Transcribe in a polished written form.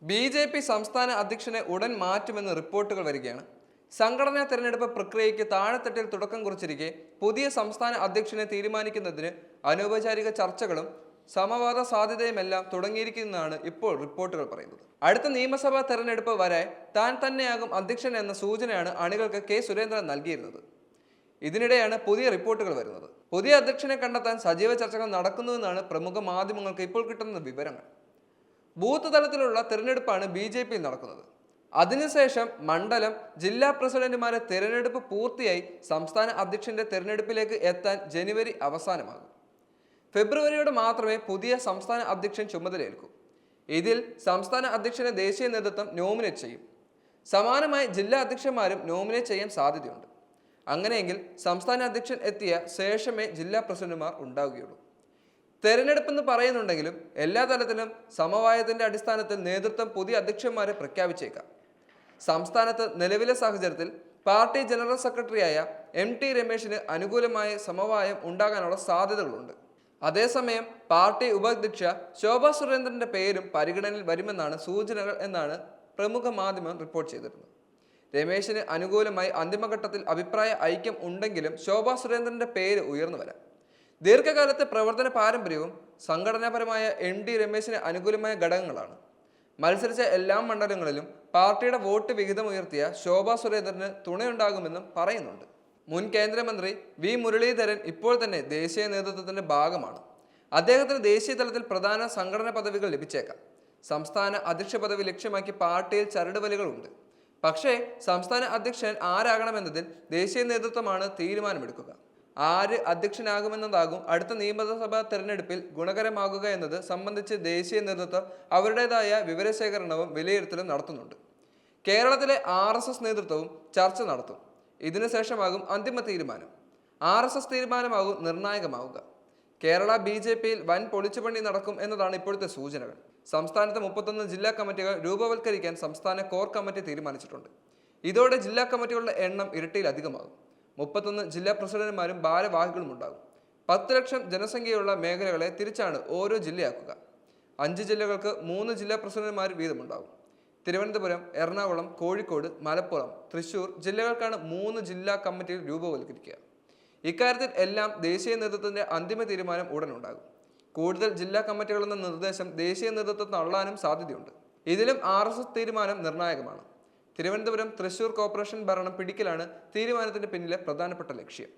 BJP. സംസ്ഥാന അധ്യക്ഷനെ ഉടൻ മാറ്റുമെന്ന് റിപ്പോർട്ടുകൾ വരികയാണ്. സംഘടനാ തെരഞ്ഞെടുപ്പ് പ്രക്രിയയ്ക്ക് താഴെത്തട്ടിൽ തുടക്കം കുറിച്ചിരിക്കെ പുതിയ സംസ്ഥാന അധ്യക്ഷനെ തീരുമാനിക്കുന്നതിന് അനൗപചാരിക ചർച്ചകളും സമവാദ സാധ്യതയുമെല്ലാം തുടങ്ങിയിരിക്കുന്നതാണ് ഇപ്പോൾ റിപ്പോർട്ടുകൾ പറയുന്നത്. അടുത്ത നിയമസഭാ തെരഞ്ഞെടുപ്പ് വരെ താൻ തന്നെയാകും അധ്യക്ഷൻ എന്ന സൂചനയാണ് അണികൾക്ക് കെ. സുരേന്ദ്രൻ നൽകിയിരുന്നത്. ഇതിനിടെയാണ് പുതിയ റിപ്പോർട്ടുകൾ വരുന്നത്. പുതിയ അധ്യക്ഷനെ കണ്ടെത്താൻ സജീവ ചർച്ചകൾ നടക്കുന്നുവെന്നാണ് പ്രമുഖ മാധ്യമങ്ങൾക്ക് ഇപ്പോൾ കിട്ടുന്ന വിവരങ്ങൾ. ബൂത്ത് തലത്തിലുള്ള തെരഞ്ഞെടുപ്പാണ് ബി.ജെ.പിയിൽ നടക്കുന്നത്. അതിനുശേഷം മണ്ഡലം, ജില്ലാ പ്രസിഡന്റുമാരെ തെരഞ്ഞെടുപ്പ് പൂർത്തിയായി സംസ്ഥാന അധ്യക്ഷന്റെ തെരഞ്ഞെടുപ്പിലേക്ക് എത്താൻ ജനുവരി അവസാനമാകും. ഫെബ്രുവരിയോടെ മാത്രമേ പുതിയ സംസ്ഥാന അധ്യക്ഷൻ ചുമതലയേൽക്കൂ. ഇതിൽ സംസ്ഥാന അധ്യക്ഷനെ ദേശീയ നേതൃത്വം നോമിനേറ്റ് ചെയ്യും. സമാനമായി ജില്ലാ അധ്യക്ഷന്മാരും നോമിനേറ്റ് ചെയ്യാൻ സാധ്യതയുണ്ട്. അങ്ങനെയെങ്കിൽ സംസ്ഥാന അധ്യക്ഷൻ എത്തിയ ശേഷമേ ജില്ലാ പ്രസിഡന്റുമാർ ഉണ്ടാവുകയുള്ളൂ. തെരഞ്ഞെടുപ്പെന്ന് പറയുന്നുണ്ടെങ്കിലും എല്ലാ തലത്തിലും സമവായത്തിന്റെ അടിസ്ഥാനത്തിൽ നേതൃത്വം പുതിയ അധ്യക്ഷന്മാരെ പ്രഖ്യാപിച്ചേക്കാം. സംസ്ഥാനത്ത് നിലവിലെ സാഹചര്യത്തിൽ പാർട്ടി ജനറൽ സെക്രട്ടറിയായ എം.ടി. രമേശിന് അനുകൂലമായ സമവായം ഉണ്ടാകാനുള്ള സാധ്യതകളുണ്ട്. അതേസമയം പാർട്ടി ഉപാധ്യക്ഷ ശോഭാ സുരേന്ദ്രന്റെ പേരും പരിഗണനയിൽ വരുമെന്നാണ് സൂചനകൾ എന്നാണ് പ്രമുഖ മാധ്യമം റിപ്പോർട്ട് ചെയ്തിരുന്നത്. രമേശിന് അനുകൂലമായി അന്തിമഘട്ടത്തിൽ അഭിപ്രായ ഐക്യം ഉണ്ടെങ്കിലും ശോഭാ സുരേന്ദ്രന്റെ പേര് ഉയർന്നു വരാം. ദീർഘകാലത്തെ പ്രവർത്തന പാരമ്പര്യവും സംഘടനാപരമായ എം.ടി. രമേശിന് അനുകൂലമായ ഘടകങ്ങളാണ്. മത്സരിച്ച എല്ലാ മണ്ഡലങ്ങളിലും പാർട്ടിയുടെ വോട്ട് വിഹിതം ഉയർത്തിയ ശോഭാ സുരേന്ദ്രന് തുണയുണ്ടാകുമെന്നും പറയുന്നുണ്ട്. മുൻ കേന്ദ്രമന്ത്രി വി. മുരളീധരൻ ഇപ്പോൾ തന്നെ ദേശീയ നേതൃത്വത്തിന്റെ ഭാഗമാണ്. അദ്ദേഹത്തിന് ദേശീയ തലത്തിൽ പ്രധാന സംഘടനാ പദവികൾ ലഭിച്ചേക്കാം. സംസ്ഥാന അധ്യക്ഷ പദവി ലക്ഷ്യമാക്കി പാർട്ടിയിൽ ചരടുവലികളുണ്ട്. പക്ഷേ സംസ്ഥാന അധ്യക്ഷൻ ആരാകണമെന്നതിൽ ദേശീയ നേതൃത്വമാണ് തീരുമാനമെടുക്കുക. ആര് അധ്യക്ഷനാകുമെന്നതാകും അടുത്ത നിയമസഭാ തെരഞ്ഞെടുപ്പിൽ ഗുണകരമാകുക എന്നത് സംബന്ധിച്ച് ദേശീയ നേതൃത്വം അവരുടേതായ വിവരശേഖരണവും വിലയിരുത്തലും നടത്തുന്നുണ്ട്. കേരളത്തിലെ RSS നേതൃത്വവും ചർച്ച നടത്തും. ഇതിനുശേഷമാകും അന്തിമ തീരുമാനം. RSS തീരുമാനമാകും നിർണായകമാവുക. കേരള ബി.ജെ.പിയിൽ വൻ പൊളിച്ചുപണി നടക്കും എന്നതാണ് ഇപ്പോഴത്തെ സൂചനകൾ. സംസ്ഥാനത്ത് 31 ജില്ലാ കമ്മിറ്റികൾ രൂപവൽക്കരിക്കാൻ സംസ്ഥാന കോർ കമ്മിറ്റി തീരുമാനിച്ചിട്ടുണ്ട്. ഇതോടെ ജില്ലാ കമ്മിറ്റികളുടെ എണ്ണം ഇരട്ടിയിലധികമാകും. 31 ജില്ലാ പ്രസിഡന്റുമാരും ഭാരവാഹികളും ഉണ്ടാകും. 10 ലക്ഷം ജനസംഖ്യയുള്ള മേഖലകളെ തിരിച്ചാണ് ഓരോ ജില്ലയാക്കുക. 5 ജില്ലകൾക്ക് 3 ജില്ലാ പ്രസിഡന്റുമാർ വീതമുണ്ടാകും. തിരുവനന്തപുരം, എറണാകുളം, കോഴിക്കോട്, മലപ്പുറം, തൃശൂർ ജില്ലകൾക്കാണ് 3 ജില്ലാ കമ്മിറ്റികൾ രൂപവൽക്കരിക്കുക. ഇക്കാര്യത്തിൽ എല്ലാം ദേശീയ നേതൃത്വത്തിന്റെ അന്തിമ തീരുമാനം ഉടനുണ്ടാകും. കൂടുതൽ ജില്ലാ കമ്മിറ്റികളെന്ന നിർദ്ദേശം ദേശീയ നേതൃത്വം തള്ളാനും സാധ്യതയുണ്ട്. ഇതിലും RSS തീരുമാനം നിർണായകമാണ്. തിരുവനന്തപുരം, തൃശൂർ കോർപ്പറേഷൻ ഭരണം പിടിക്കലാണ് തീരുമാനത്തിന്റെ പിന്നിലെ പ്രധാനപ്പെട്ട ലക്ഷ്യം.